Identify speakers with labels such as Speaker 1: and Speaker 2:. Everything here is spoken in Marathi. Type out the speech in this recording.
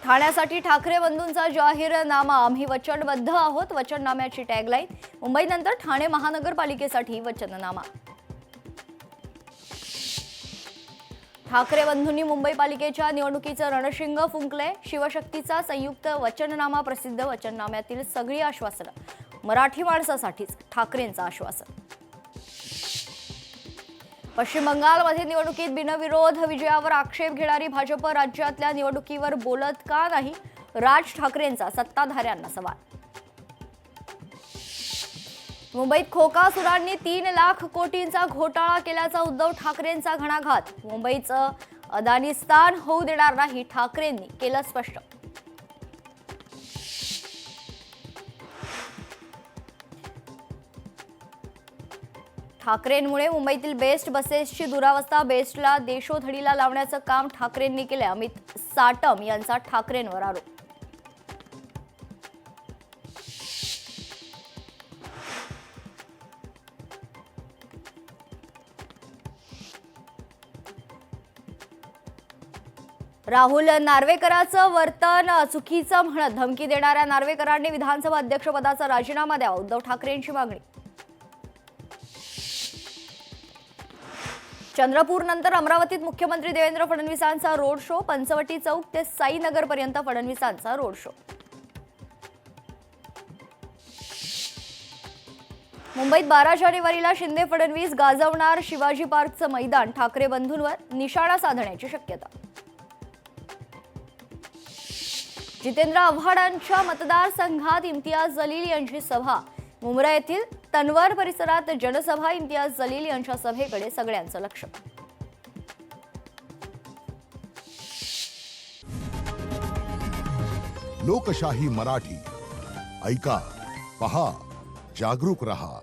Speaker 1: ठाण्यासाठी ठाकरे बंधूंचा जाहीरनामा, आम्ही वचनबद्ध आहोत, वचननाम्याची टॅगलाईन. मुंबईनंतर ठाणे महानगरपालिकेसाठी वचननामा. ठाकरे बंधूंनी मुंबई पालिकेच्या निवडणुकीचं रणशिंग फुंकलंय. शिवशक्तीचा संयुक्त वचननामा प्रसिद्ध. वचननाम्यातील सगळी आश्वासनं मराठी माणसासाठीच, ठाकरेंचं आश्वासन. पश्चिम बंगालमध्ये निवडणुकीत बिनविरोध विजयावर आक्षेप घेणारी भाजप राज्यातल्या निवडणुकीवर बोलत का नाही, राज ठाकरेंचा सत्ताधाऱ्यांना सवाल. मुंबईत खोकासुरांनी 3 लाख कोटींचा घोटाळा केल्याचा उद्धव ठाकरेंचा घणाघात. मुंबईचं अदानिस्तान होऊ देणार नाही, ठाकरेंनी केलं स्पष्ट. ठाकरेंमुळे मुंबईतील बेस्ट बसेसची दुरावस्था. बेस्टला देशोधडीला लावण्याचं काम ठाकरेंनी केलंय. अमित साटम यांचा ठाकरेंवर आरोप. राहुल नार्वेकरांचं वर्तन चुकीचं म्हणत धमकी देणाऱ्या नार्वेकरांनी विधानसभा अध्यक्षपदाचा राजीनामा द्यावा, उद्धव ठाकरेंची मागणी. चंद्रपूरनंतर अमरावतीत मुख्यमंत्री देवेंद्र फडणवीसांचा रोड शो. पंचवटी चौक ते साईनगरपर्यंत फडणवीसांचा रोड शो. मुंबईत 12 जानेवारीला शिंदे फडणवीस गाजवणार शिवाजी पार्कचं मैदान. ठाकरे बंधूंवर निशाणा साधण्याची शक्यता. जितेंद्र आव्हाडांच्या मतदारसंघात इम्तियाज जलील यांची सभा. मुंब्रा येथील तनवर परिसरात जनसभा. इम्तियाज जलील यांच्या सभेकडे सगळ्यांचं लक्ष.
Speaker 2: लोकशाही मराठी ऐका, पहा, जागरूक रहा.